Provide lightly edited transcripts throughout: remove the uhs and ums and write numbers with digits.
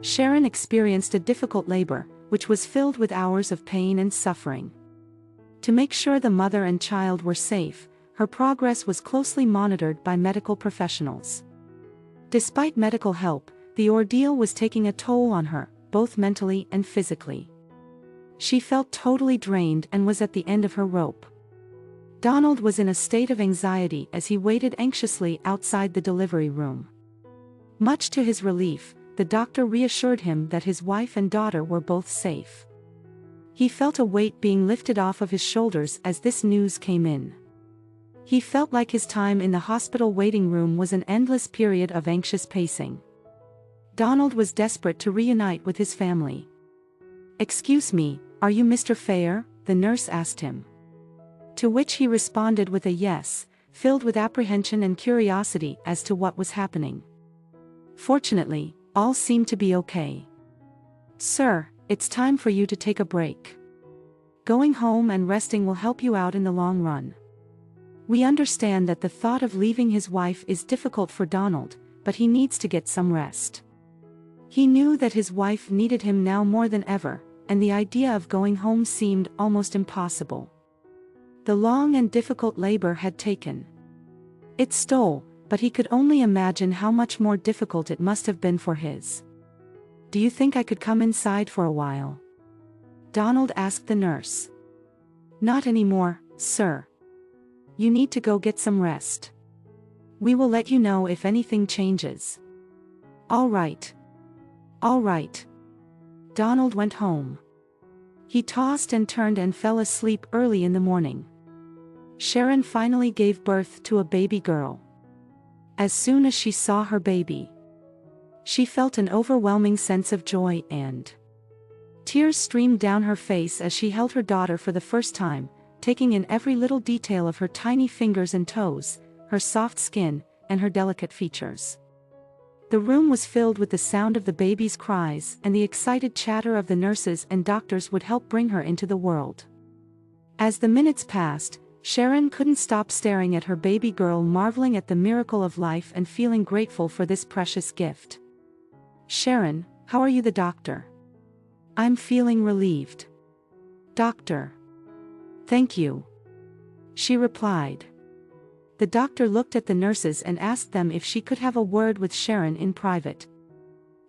Sharon experienced a difficult labor, which was filled with hours of pain and suffering. To make sure the mother and child were safe, her progress was closely monitored by medical professionals. Despite medical help, the ordeal was taking a toll on her, both mentally and physically. She felt totally drained and was at the end of her rope. Donald was in a state of anxiety as he waited anxiously outside the delivery room. Much to his relief, the doctor reassured him that his wife and daughter were both safe. He felt a weight being lifted off of his shoulders as this news came in. He felt like his time in the hospital waiting room was an endless period of anxious pacing. Donald was desperate to reunite with his family. "Excuse me, are you Mr. Fair?" the nurse asked him. To which he responded with a yes, filled with apprehension and curiosity as to what was happening. Fortunately, all seemed to be okay. "Sir, it's time for you to take a break. Going home and resting will help you out in the long run." We understand that the thought of leaving his wife is difficult for Donald, but he needs to get some rest. He knew that his wife needed him now more than ever, and the idea of going home seemed almost impossible. The long and difficult labor had taken its toll, but he could only imagine how much more difficult it must have been for his. "Do you think I could come inside for a while?" Donald asked the nurse. "Not anymore, sir. You need to go get some rest. We will let you know if anything changes." "All right. All right." Donald went home. He tossed and turned and fell asleep early in the morning. Sharon finally gave birth to a baby girl. As soon as she saw her baby, she felt an overwhelming sense of joy and tears streamed down her face as she held her daughter for the first time, taking in every little detail of her tiny fingers and toes, her soft skin, and her delicate features. The room was filled with the sound of the baby's cries and the excited chatter of the nurses and doctors would help bring her into the world. As the minutes passed, Sharon couldn't stop staring at her baby girl, marveling at the miracle of life and feeling grateful for this precious gift. "Sharon, how are you?" the doctor. "I'm feeling relieved, doctor. Thank you," she replied. The doctor looked at the nurses and asked them if she could have a word with Sharon in private.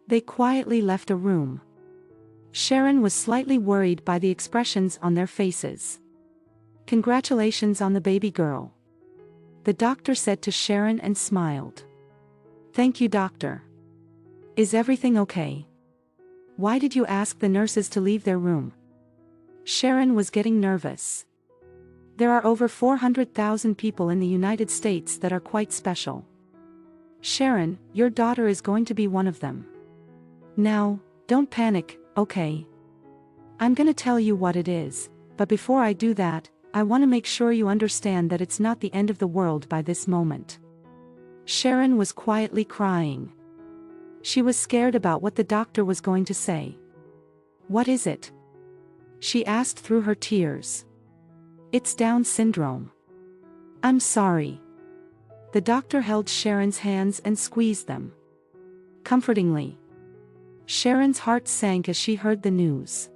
They quietly left a room. Sharon was slightly worried by the expressions on their faces. "Congratulations on the baby girl," the doctor said to Sharon and smiled. "Thank you, doctor. Is everything okay? Why did you ask the nurses to leave their room?" Sharon was getting nervous. There are over 400,000 people in the United States that are quite special. "Sharon, your daughter is going to be one of them. Now, don't panic, okay? I'm gonna tell you what it is, but before I do that, I want to make sure you understand that it's not the end of the world by this moment." Sharon was quietly crying. She was scared about what the doctor was going to say. "What is it?" she asked through her tears. "It's Down syndrome." "I'm sorry." The doctor held Sharon's hands and squeezed them comfortingly. Sharon's heart sank as she heard the news.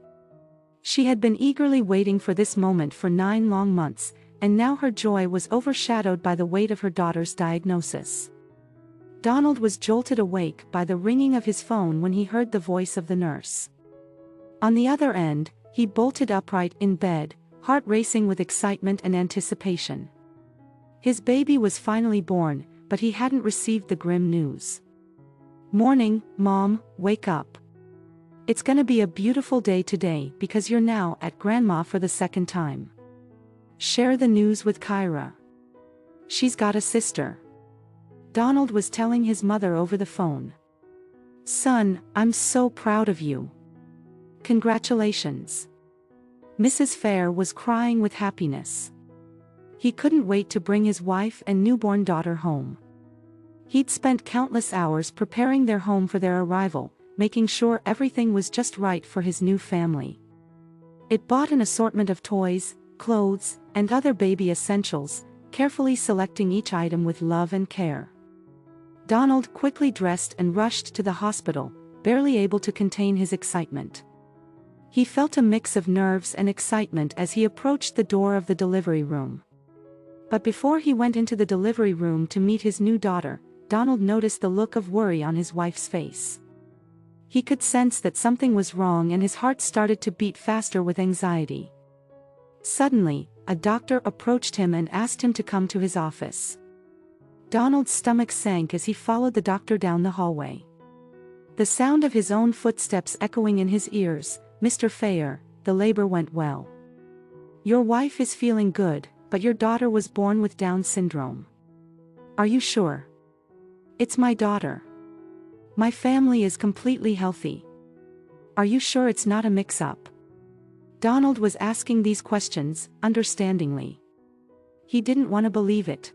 She had been eagerly waiting for this moment for 9 long months, and now her joy was overshadowed by the weight of her daughter's diagnosis. Donald was jolted awake by the ringing of his phone when he heard the voice of the nurse. On the other end, he bolted upright in bed, heart racing with excitement and anticipation. His baby was finally born, but he hadn't received the grim news. "Morning, Mom, wake up. It's gonna be a beautiful day today because you're now at Grandma for the second time. Share the news with Kyra. She's got a sister." Donald was telling his mother over the phone. "Son, I'm so proud of you. Congratulations." Mrs. Fair was crying with happiness. He couldn't wait to bring his wife and newborn daughter home. He'd spent countless hours preparing their home for their arrival, making sure everything was just right for his new family. It bought an assortment of toys, clothes, and other baby essentials, carefully selecting each item with love and care. Donald quickly dressed and rushed to the hospital, barely able to contain his excitement. He felt a mix of nerves and excitement as he approached the door of the delivery room. But before he went into the delivery room to meet his new daughter, Donald noticed the look of worry on his wife's face. He could sense that something was wrong and his heart started to beat faster with anxiety. Suddenly, a doctor approached him and asked him to come to his office. Donald's stomach sank as he followed the doctor down the hallway. The sound of his own footsteps echoing in his ears. "Mr. Fayer, the labor went well. Your wife is feeling good, but your daughter was born with Down syndrome. Are you sure?" "It's my daughter. My family is completely healthy. Are you sure it's not a mix-up?" Donald was asking these questions, understandingly. He didn't want to believe it.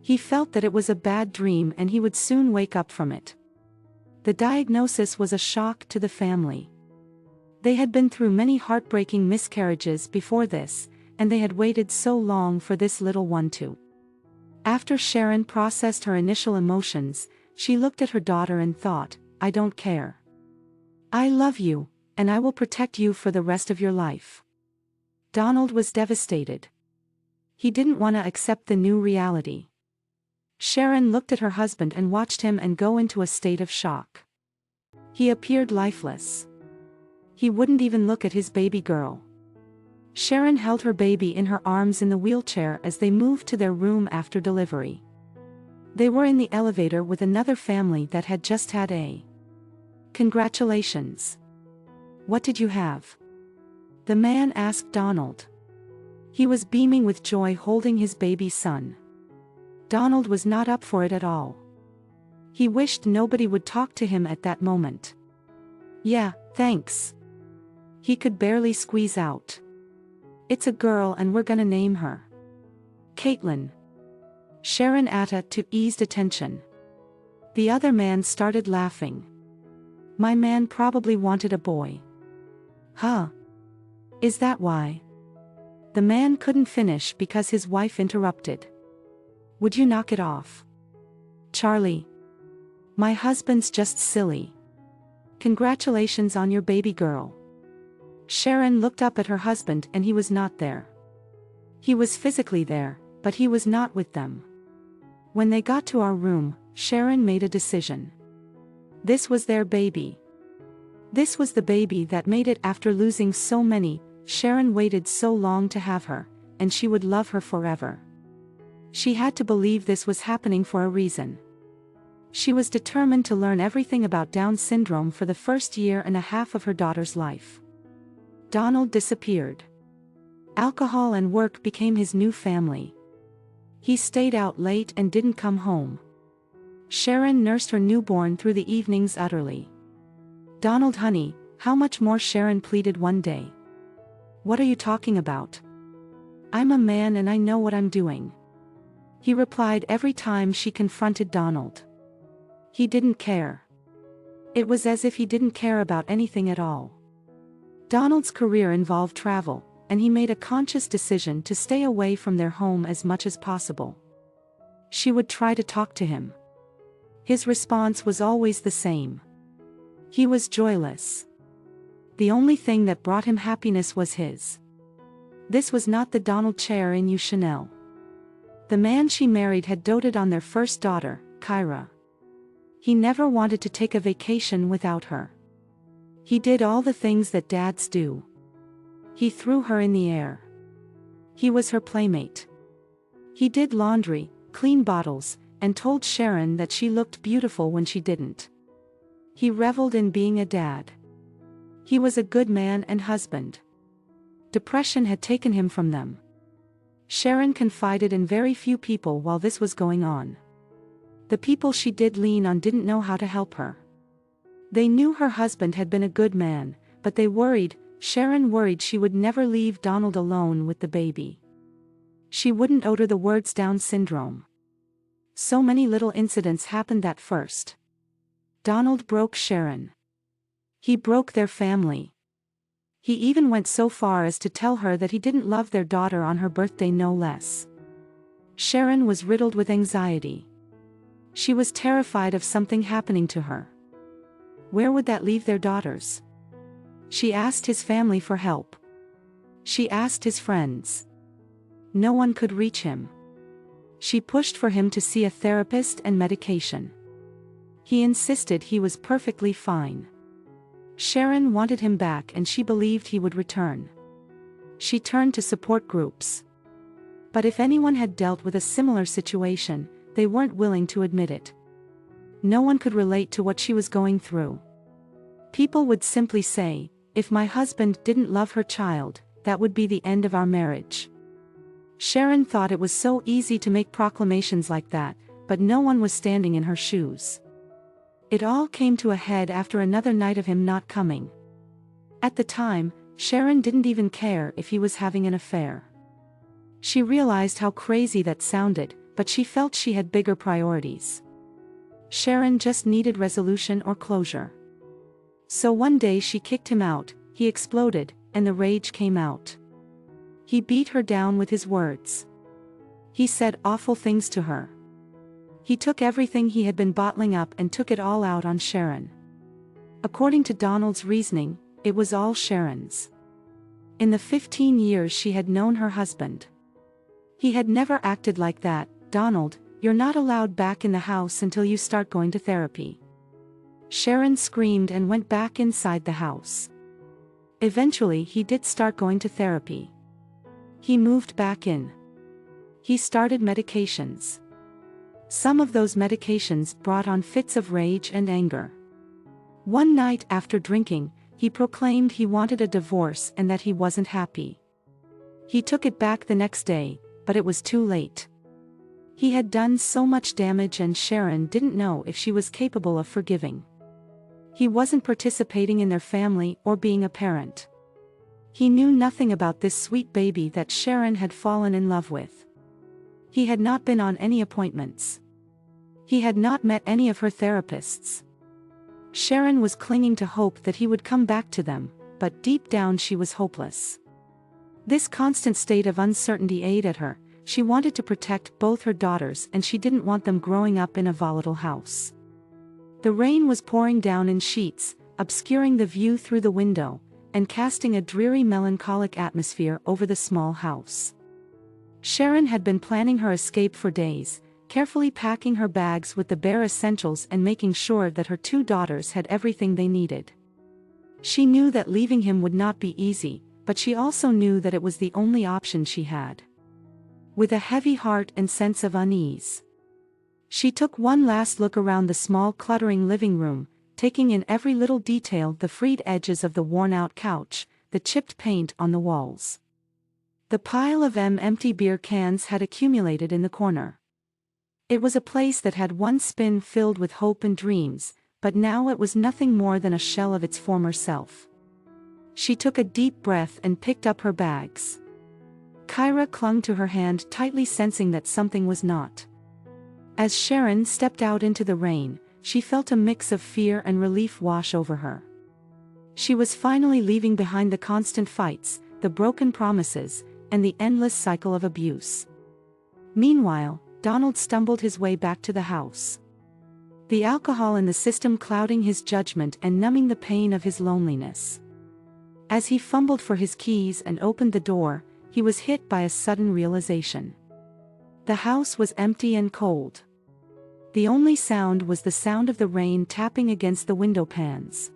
He felt that it was a bad dream and he would soon wake up from it. The diagnosis was a shock to the family. They had been through many heartbreaking miscarriages before this, and they had waited so long for this little one too. After Sharon processed her initial emotions, she looked at her daughter and thought, "I don't care. I love you, and I will protect you for the rest of your life." Donald was devastated. He didn't want to accept the new reality. Sharon looked at her husband and watched him and go into a state of shock. He appeared lifeless. He wouldn't even look at his baby girl. Sharon held her baby in her arms in the wheelchair as they moved to their room after delivery. They were in the elevator with another family that had just had a "Congratulations. What did you have?" the man asked Donald. He was beaming with joy holding his baby son. Donald was not up for it at all. He wished nobody would talk to him at that moment. "Yeah, thanks." He could barely squeeze out. "It's a girl and we're gonna name her Caitlin." Sharon added to ease tension. The other man started laughing. "My man probably wanted a boy." "Huh? Is that why?" The man couldn't finish because his wife interrupted. "Would you knock it off, Charlie? My husband's just silly. Congratulations on your baby girl." Sharon looked up at her husband and he was not there. He was physically there, but he was not with them. When they got to our room, Sharon made a decision. This was their baby. This was the baby that made it after losing so many. Sharon waited so long to have her, and she would love her forever. She had to believe this was happening for a reason. She was determined to learn everything about Down syndrome for the first year and a half of her daughter's life. Donald disappeared. Alcohol and work became his new family. He stayed out late and didn't come home. Sharon nursed her newborn through the evenings utterly. "Donald, honey, how much more?" Sharon pleaded one day. "What are you talking about? I'm a man and I know what I'm doing," he replied every time she confronted Donald. He didn't care. It was as if he didn't care about anything at all. Donald's career involved travel, and he made a conscious decision to stay away from their home as much as possible. She would try to talk to him. His response was always the same. He was joyless. The only thing that brought him happiness was his. This was not the Donald chair in You Chanel. The man she married had doted on their first daughter, Kyra. He never wanted to take a vacation without her. He did all the things that dads do. He threw her in the air. He was her playmate. He did laundry, cleaned bottles, and told Sharon that she looked beautiful when she didn't. He reveled in being a dad. He was a good man and husband. Depression had taken him from them. Sharon confided in very few people while this was going on. The people she did lean on didn't know how to help her. They knew her husband had been a good man, but they worried. Sharon worried she would never leave Donald alone with the baby. She wouldn't utter the words Down syndrome. So many little incidents happened that first. Donald broke Sharon. He broke their family. He even went so far as to tell her that he didn't love their daughter on her birthday, no less. Sharon was riddled with anxiety. She was terrified of something happening to her. Where would that leave their daughters? She asked his family for help. She asked his friends. No one could reach him. She pushed for him to see a therapist and medication. He insisted he was perfectly fine. Sharon wanted him back and she believed he would return. She turned to support groups. But if anyone had dealt with a similar situation, they weren't willing to admit it. No one could relate to what she was going through. People would simply say, "If my husband didn't love her child, that would be the end of our marriage." Sharon thought it was so easy to make proclamations like that, but no one was standing in her shoes. It all came to a head after another night of him not coming. At the time, Sharon didn't even care if he was having an affair. She realized how crazy that sounded, but she felt she had bigger priorities. Sharon just needed resolution or closure. So one day she kicked him out, he exploded, and the rage came out. He beat her down with his words. He said awful things to her. He took everything he had been bottling up and took it all out on Sharon. According to Donald's reasoning, it was all Sharon's. In the 15 years she had known her husband, he had never acted like that. "Donald, you're not allowed back in the house until you start going to therapy." Sharon screamed and went back inside the house. Eventually he did start going to therapy. He moved back in. He started medications. Some of those medications brought on fits of rage and anger. One night after drinking, he proclaimed he wanted a divorce and that he wasn't happy. He took it back the next day, but it was too late. He had done so much damage and Sharon didn't know if she was capable of forgiving. He wasn't participating in their family or being a parent. He knew nothing about this sweet baby that Sharon had fallen in love with. He had not been on any appointments. He had not met any of her therapists. Sharon was clinging to hope that he would come back to them, but deep down she was hopeless. This constant state of uncertainty ate at her. She wanted to protect both her daughters and she didn't want them growing up in a volatile house. The rain was pouring down in sheets, obscuring the view through the window, and casting a dreary melancholic atmosphere over the small house. Sharon had been planning her escape for days, carefully packing her bags with the bare essentials and making sure that her two daughters had everything they needed. She knew that leaving him would not be easy, but she also knew that it was the only option she had. With a heavy heart and sense of unease, she took one last look around the small cluttering living room, taking in every little detail: the frayed edges of the worn-out couch, the chipped paint on the walls. The pile of empty beer cans had accumulated in the corner. It was a place that had once been filled with hope and dreams, but now it was nothing more than a shell of its former self. She took a deep breath and picked up her bags. Kyra clung to her hand tightly, sensing that something was not. As Sharon stepped out into the rain, she felt a mix of fear and relief wash over her. She was finally leaving behind the constant fights, the broken promises, and the endless cycle of abuse. Meanwhile, Donald stumbled his way back to the house. The alcohol in the system clouding his judgment and numbing the pain of his loneliness. As he fumbled for his keys and opened the door, he was hit by a sudden realization. The house was empty and cold. The only sound was the sound of the rain tapping against the window panes.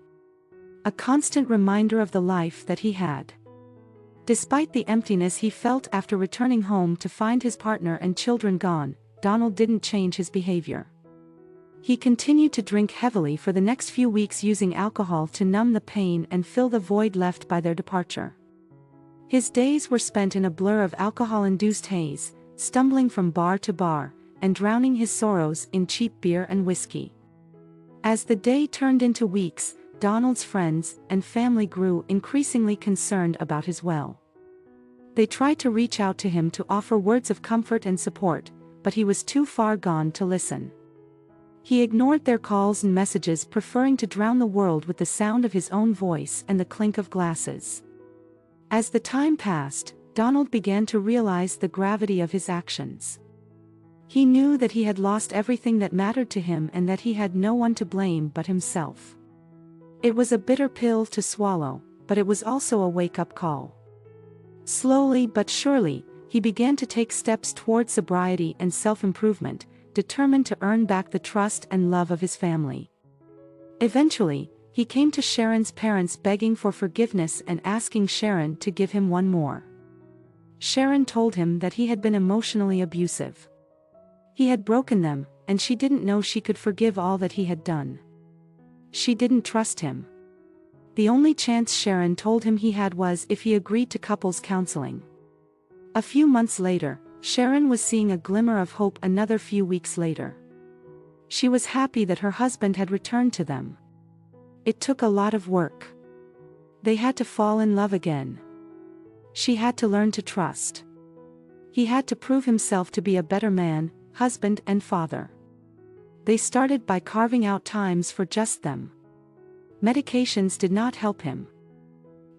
A constant reminder of the life that he had. Despite the emptiness he felt after returning home to find his partner and children gone, Donald didn't change his behavior. He continued to drink heavily for the next few weeks, using alcohol to numb the pain and fill the void left by their departure. His days were spent in a blur of alcohol-induced haze, stumbling from bar to bar, and drowning his sorrows in cheap beer and whiskey. As the day turned into weeks, Donald's friends and family grew increasingly concerned about his well. They tried to reach out to him to offer words of comfort and support, but he was too far gone to listen. He ignored their calls and messages, preferring to drown the world with the sound of his own voice and the clink of glasses. As the time passed, Donald began to realize the gravity of his actions. He knew that he had lost everything that mattered to him and that he had no one to blame but himself. It was a bitter pill to swallow, but it was also a wake-up call. Slowly but surely, he began to take steps toward sobriety and self-improvement, determined to earn back the trust and love of his family. Eventually, he came to Sharon's parents begging for forgiveness and asking Sharon to give him one more. Sharon told him that he had been emotionally abusive. He had broken them, and she didn't know she could forgive all that he had done. She didn't trust him. The only chance Sharon told him he had was if he agreed to couples counseling. A few months later, Sharon was seeing a glimmer of hope. Another few weeks later, she was happy that her husband had returned to them. It took a lot of work. They had to fall in love again. She had to learn to trust. He had to prove himself to be a better man, husband and father. They started by carving out times for just them. Medications did not help him.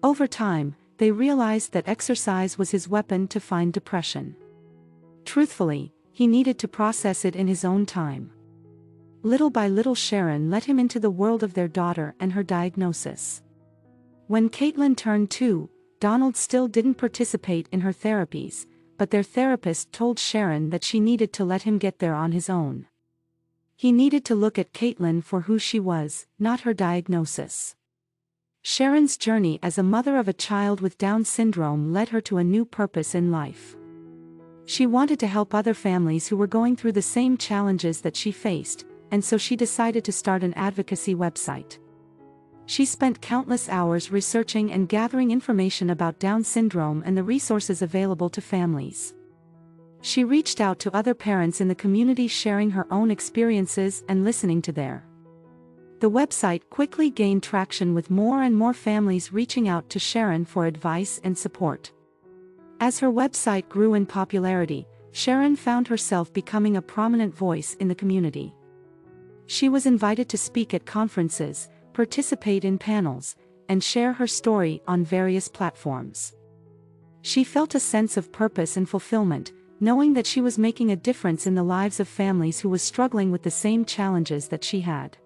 Over time, they realized that exercise was his weapon to find depression. Truthfully, he needed to process it in his own time. Little by little, Sharon let him into the world of their daughter and her diagnosis. When Caitlin turned 2, Donald still didn't participate in her therapies, but their therapist told Sharon that she needed to let him get there on his own. He needed to look at Caitlin for who she was, not her diagnosis. Sharon's journey as a mother of a child with Down syndrome led her to a new purpose in life. She wanted to help other families who were going through the same challenges that she faced, and so she decided to start an advocacy website. She spent countless hours researching and gathering information about Down syndrome and the resources available to families. She reached out to other parents in the community, sharing her own experiences and listening to their. The website quickly gained traction, with more and more families reaching out to Sharon for advice and support. As her website grew in popularity, Sharon found herself becoming a prominent voice in the community. She was invited to speak at conferences, participate in panels, and share her story on various platforms. She felt a sense of purpose and fulfillment, knowing that she was making a difference in the lives of families who were struggling with the same challenges that she had.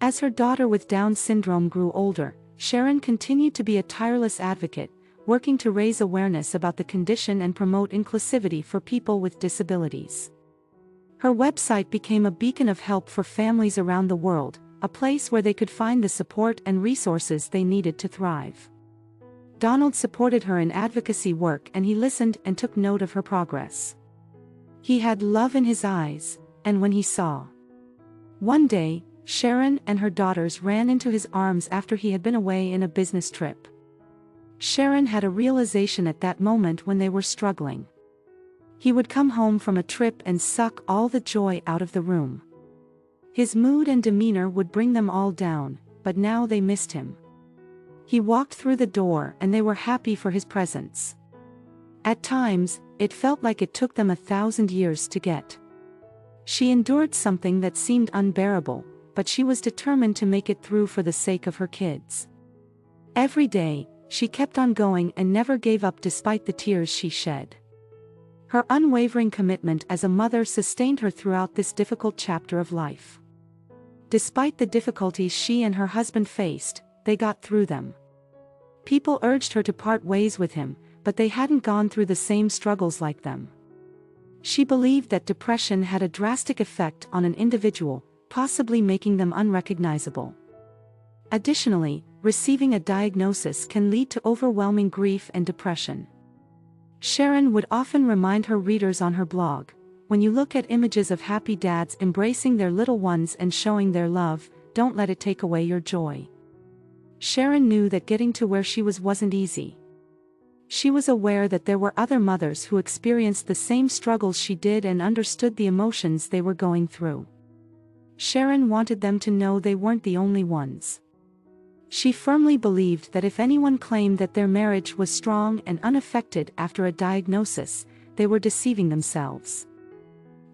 As her daughter with Down syndrome grew older, Sharon continued to be a tireless advocate, working to raise awareness about the condition and promote inclusivity for people with disabilities. Her website became a beacon of help for families around the world, a place where they could find the support and resources they needed to thrive. Donald supported her in advocacy work, and he listened and took note of her progress. He had love in his eyes, and when he saw. One day, Sharon and her daughters ran into his arms after he had been away in a business trip. Sharon had a realization at that moment when they were struggling. He would come home from a trip and suck all the joy out of the room. His mood and demeanor would bring them all down, but now they missed him. He walked through the door and they were happy for his presence. At times, it felt like it took them 1,000 years to get. She endured something that seemed unbearable, but she was determined to make it through for the sake of her kids. Every day, she kept on going and never gave up despite the tears she shed. Her unwavering commitment as a mother sustained her throughout this difficult chapter of life. Despite the difficulties she and her husband faced, they got through them. People urged her to part ways with him, but they hadn't gone through the same struggles like them. She believed that depression had a drastic effect on an individual, possibly making them unrecognizable. Additionally, receiving a diagnosis can lead to overwhelming grief and depression. Sharon would often remind her readers on her blog, "When you look at images of happy dads embracing their little ones and showing their love, don't let it take away your joy." Sharon knew that getting to where she was wasn't easy. She was aware that there were other mothers who experienced the same struggles she did and understood the emotions they were going through. Sharon wanted them to know they weren't the only ones. She firmly believed that if anyone claimed that their marriage was strong and unaffected after a diagnosis, they were deceiving themselves.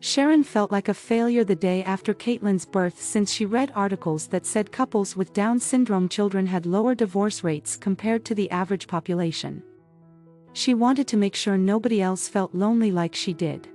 Sharon felt like a failure the day after Caitlin's birth, since she read articles that said couples with Down syndrome children had lower divorce rates compared to the average population. She wanted to make sure nobody else felt lonely like she did.